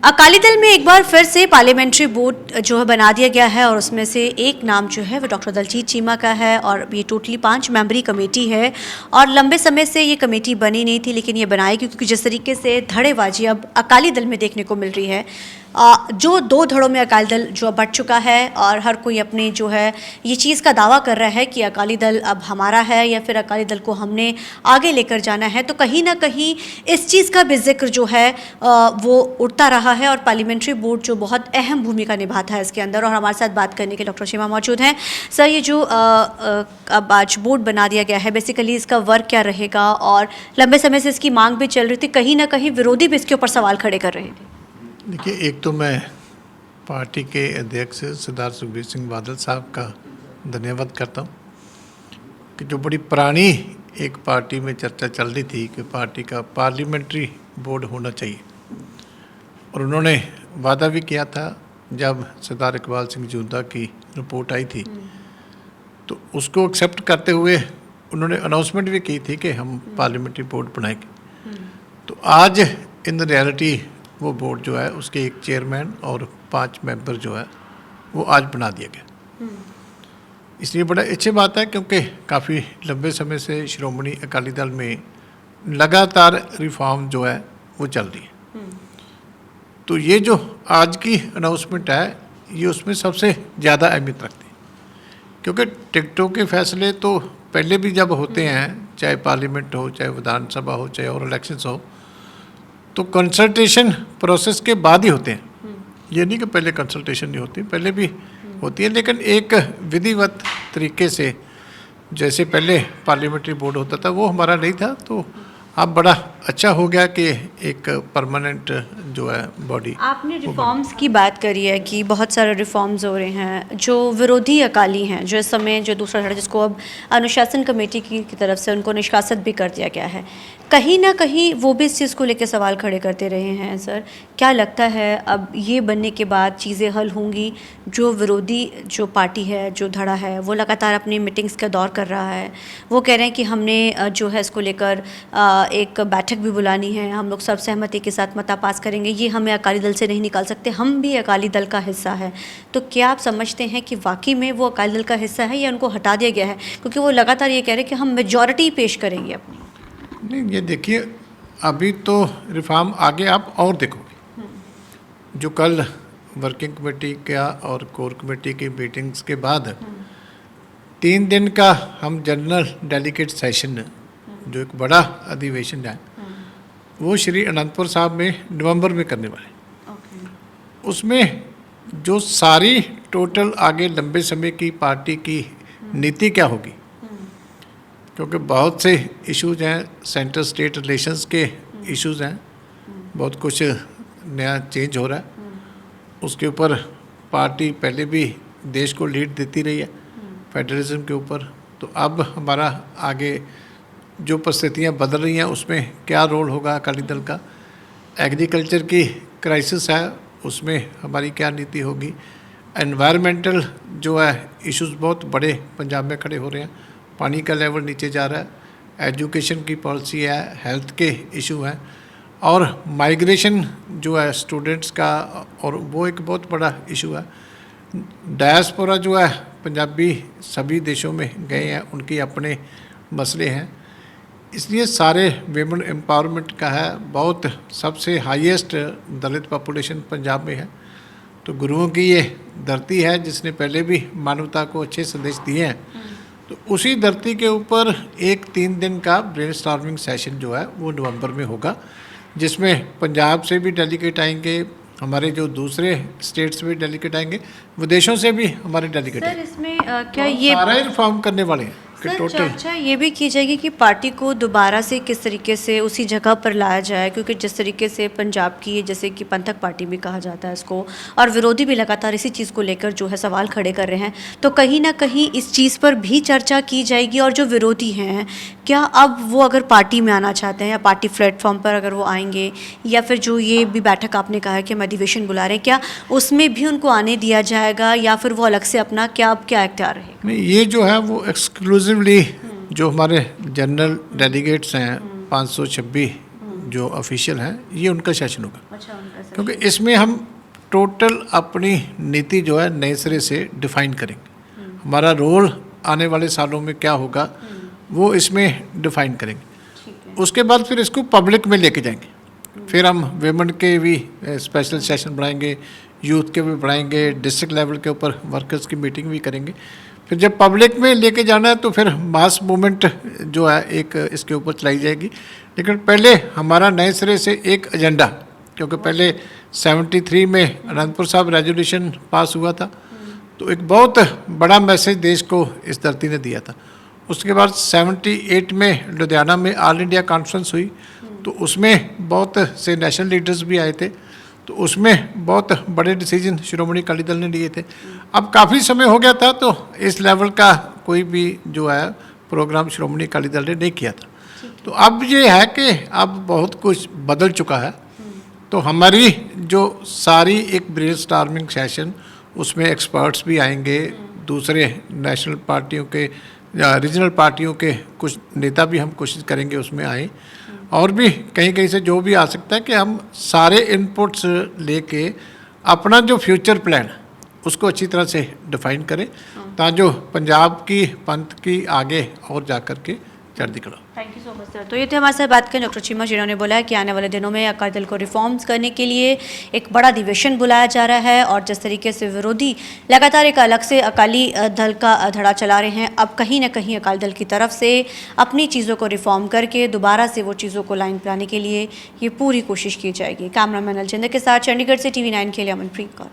अकाली दल में एक बार फिर से पार्लियामेंट्री बोर्ड जो है बना दिया गया है और उसमें से एक नाम जो है वो डॉक्टर दलजीत चीमा का है और ये टोटली 5 मेंबरी कमेटी है और लंबे समय से ये कमेटी बनी नहीं थी, लेकिन ये बनाई क्योंकि जिस तरीके से धड़ेबाजी अब अकाली दल में देखने को मिल रही है, जो 2 धड़ों में अकाली दल जो बढ़ चुका है और हर कोई अपने जो है ये चीज़ का दावा कर रहा है कि अकाली दल अब हमारा है या फिर अकाली दल को हमने आगे लेकर जाना है, तो कहीं ना कहीं इस चीज़ का भी जिक्र जो है वो उठता रहा है और पार्लियामेंट्री बोर्ड जो बहुत अहम भूमिका निभाता है इसके अंदर। और हमारे साथ बात करने के डॉक्टर चीमा मौजूद हैं। सर, ये जो अब आज बोर्ड बना दिया गया है, बेसिकली इसका वर्क क्या रहेगा? और लंबे समय से इसकी मांग भी चल रही थी, कहीं ना कहीं विरोधी भी इसके ऊपर सवाल खड़े कर रहे थे। देखिए, एक तो मैं पार्टी के अध्यक्ष सरदार सुखबीर सिंह बादल साहब का धन्यवाद करता हूँ कि जो बड़ी पुरानी एक पार्टी में चर्चा चल रही थी कि पार्टी का पार्लियामेंट्री बोर्ड होना चाहिए, और उन्होंने वादा भी किया था जब सरदार इकबाल सिंह जूंदा की रिपोर्ट आई थी तो उसको एक्सेप्ट करते हुए उन्होंने अनाउंसमेंट भी की थी कि हम पार्लियामेंट्री बोर्ड बनाएंगे। तो आज इन रियलिटी वो बोर्ड जो है उसके एक चेयरमैन और 5 मेंबर जो है वो आज बना दिया गया। इसलिए बड़ा अच्छी बात है क्योंकि काफ़ी लंबे समय से श्रोमणी अकाली दल में लगातार रिफॉर्म जो है वो चल रही है। तो ये जो आज की अनाउंसमेंट है ये उसमें सबसे ज़्यादा अहमियत रखती है, क्योंकि टिकटों के फैसले तो पहले भी जब होते हैं, चाहे पार्लियामेंट हो, चाहे विधानसभा हो, चाहे और इलेक्शंस हो, तो कंसल्टेशन प्रोसेस के बाद ही होते हैं। ये नहीं कि पहले कंसल्टेशन नहीं होती, पहले भी होती है, लेकिन एक विधिवत तरीके से जैसे पहले पार्लियामेंट्री बोर्ड होता था वो हमारा नहीं था। तो अब बड़ा अच्छा हो गया कि एक परमानेंट जो है बॉडी। आपने रिफॉर्म्स की बात करी है कि बहुत सारे रिफॉर्म्स हो रहे हैं। जो विरोधी अकाली हैं, जो इस समय जो दूसरा धड़ा जिसको अब अनुशासन कमेटी की तरफ से उनको निष्कासित भी कर दिया गया है, कहीं ना कहीं वो भी इस चीज़ को लेकर सवाल खड़े करते रहे हैं। सर, क्या लगता है अब ये बनने के बाद चीज़ें हल होंगी? जो विरोधी जो पार्टी है, जो धड़ा है, वो लगातार अपनी मीटिंग्स का दौर कर रहा है। वो कह रहे हैं कि हमने जो है इसको लेकर एक बैठक भी बुलानी है, हम लोग सब सहमति के साथ मता पास करेंगे, ये हमें अकाली दल से नहीं निकाल सकते, हम भी अकाली दल का हिस्सा है। तो क्या आप समझते हैं कि वाकई में वो अकाली दल का हिस्सा है या उनको हटा दिया गया है? क्योंकि वो लगातार ये कह रहे हैं कि हम मेजॉरिटी पेश करेंगे अपनी। नहीं, ये देखिए, अभी तो रिफॉर्म आगे आप और देखोगे। जो कल वर्किंग कमेटी का और कोर कमेटी की मीटिंग्स के बाद 3 दिन का हम जनरल डेलीगेट सेशन, जो एक बड़ा अधिवेशन है, वो श्री अनंतपुर साहब में नवंबर में करने वाले। उसमें जो सारी टोटल आगे लंबे समय की पार्टी की नीति क्या होगी, क्योंकि बहुत से इश्यूज हैं, सेंटर स्टेट रिलेशंस के इश्यूज हैं, बहुत कुछ नया चेंज हो रहा है, उसके ऊपर पार्टी पहले भी देश को लीड देती रही है फेडरलिज्म के ऊपर। तो अब हमारा आगे जो परिस्थितियाँ बदल रही हैं उसमें क्या रोल होगा अकाली दल का। एग्रीकल्चर की क्राइसिस है, उसमें हमारी क्या नीति होगी। एनवायरमेंटल जो है इश्यूज बहुत बड़े पंजाब में खड़े हो रहे हैं, पानी का लेवल नीचे जा रहा है, एजुकेशन की पॉलिसी है, हेल्थ के इशू हैं, और माइग्रेशन जो है स्टूडेंट्स का, और वो एक बहुत बड़ा इशू है। डायस्पोरा जो है पंजाबी सभी देशों में गए हैं, उनके अपने मसले हैं। इसलिए सारे वेमेन एम्पावरमेंट का है, बहुत सबसे हाईएस्ट दलित पॉपुलेशन पंजाब में है। तो गुरुओं की ये धरती है जिसने पहले भी मानवता को अच्छे संदेश दिए हैं। तो उसी धरती के ऊपर एक 3 दिन का ब्रेनस्टॉर्मिंग सेशन जो है वो नवंबर में होगा, जिसमें पंजाब से भी डेलीगेट आएंगे, हमारे जो दूसरे स्टेट्स में डेलीगेट आएंगे, विदेशों से भी हमारे डेलीगेट सर, इसमें क्या ये सारा रिफॉर्म करने वाले हैं। सर, चर्चा ये भी की जाएगी कि पार्टी को दोबारा से किस तरीके से उसी जगह पर लाया जाए, क्योंकि जिस तरीके से पंजाब की जैसे कि पंथक पार्टी भी कहा जाता है इसको, और विरोधी भी लगातार इसी चीज़ को लेकर जो है सवाल खड़े कर रहे हैं, तो कहीं ना कहीं इस चीज़ पर भी चर्चा की जाएगी। और जो विरोधी हैं, क्या अब वो अगर पार्टी में आना चाहते हैं या पार्टी प्लेटफॉर्म पर अगर वो आएंगे, या फिर जो ये भी बैठक आपने कहा है कि हम अधिवेशन बुला रहे हैं, क्या उसमें भी उनको आने दिया जाएगा या फिर वो अलग से अपना क्या इख्तियार रहेगा? नहीं, ये जो है वो एक्सक्लूसिवली जो हमारे जनरल डेलीगेट्स हैं 526 जो ऑफिशियल हैं, ये उनका सेशन होगा। अच्छा, उनका सर। क्योंकि इसमें हम टोटल अपनी नीति जो है नए सिरे से डिफाइन करेंगे। हमारा रोल आने वाले सालों में क्या होगा वो इसमें डिफाइन करेंगे। ठीक है। उसके बाद फिर इसको पब्लिक में लेके जाएंगे। फिर हम वेमेन के भी स्पेशल सेशन बढ़ाएंगे, यूथ के भी बढ़ाएंगे, डिस्ट्रिक्ट लेवल के ऊपर वर्कर्स की मीटिंग भी करेंगे। फिर जब पब्लिक में लेके जाना है तो फिर मास मूवमेंट जो है एक इसके ऊपर चलाई जाएगी। लेकिन पहले हमारा नए सिरे से एक एजेंडा, क्योंकि पहले 73 में अनंतपुर साहब रेजोल्यूशन पास हुआ था, तो एक बहुत बड़ा मैसेज देश को इस धरती ने दिया था। उसके बाद 78 में लुधियाना में ऑल इंडिया कॉन्फ्रेंस हुई, तो उसमें बहुत से नेशनल लीडर्स भी आए थे, तो उसमें बहुत बड़े डिसीजन श्रोमणी अकाली दल ने लिए थे। अब काफ़ी समय हो गया था, तो इस लेवल का कोई भी जो है प्रोग्राम श्रोमणी अकाली दल ने नहीं किया था। तो अब ये है कि अब बहुत कुछ बदल चुका है। तो हमारी जो सारी एक ब्रेन स्टॉर्मिंग सेशन, उसमें एक्सपर्ट्स भी आएंगे, दूसरे नेशनल पार्टियों के या रीजनल पार्टियों के कुछ नेता भी हम कोशिश करेंगे उसमें आए, और भी कहीं कहीं से जो भी आ सकता है कि हम सारे इनपुट्स लेके अपना जो फ्यूचर प्लान उसको अच्छी तरह से डिफाइन करें, ताकि जो पंजाब की पंथ की आगे और जा कर के चढ़ती करो। Thank you so much sir. तो ये थे हमारे साथ बात करें डॉक्टर चीमा, जिन्होंने बोला है कि आने वाले दिनों में अकाली दल को रिफॉर्म्स करने के लिए एक बड़ा अधिवेशन बुलाया जा रहा है, और जिस तरीके से विरोधी लगातार एक अलग से अकाली दल का धड़ा चला रहे हैं, अब कहीं ना कहीं अकाली दल की तरफ से अपनी चीज़ों को रिफॉर्म करके दोबारा से वो चीज़ों को लाइन पर लाने के लिए ये पूरी कोशिश की जाएगी। कैमरामैन अलजिंदर के साथ चंडीगढ़ से TV9 के लिए अमनप्रीत कौर।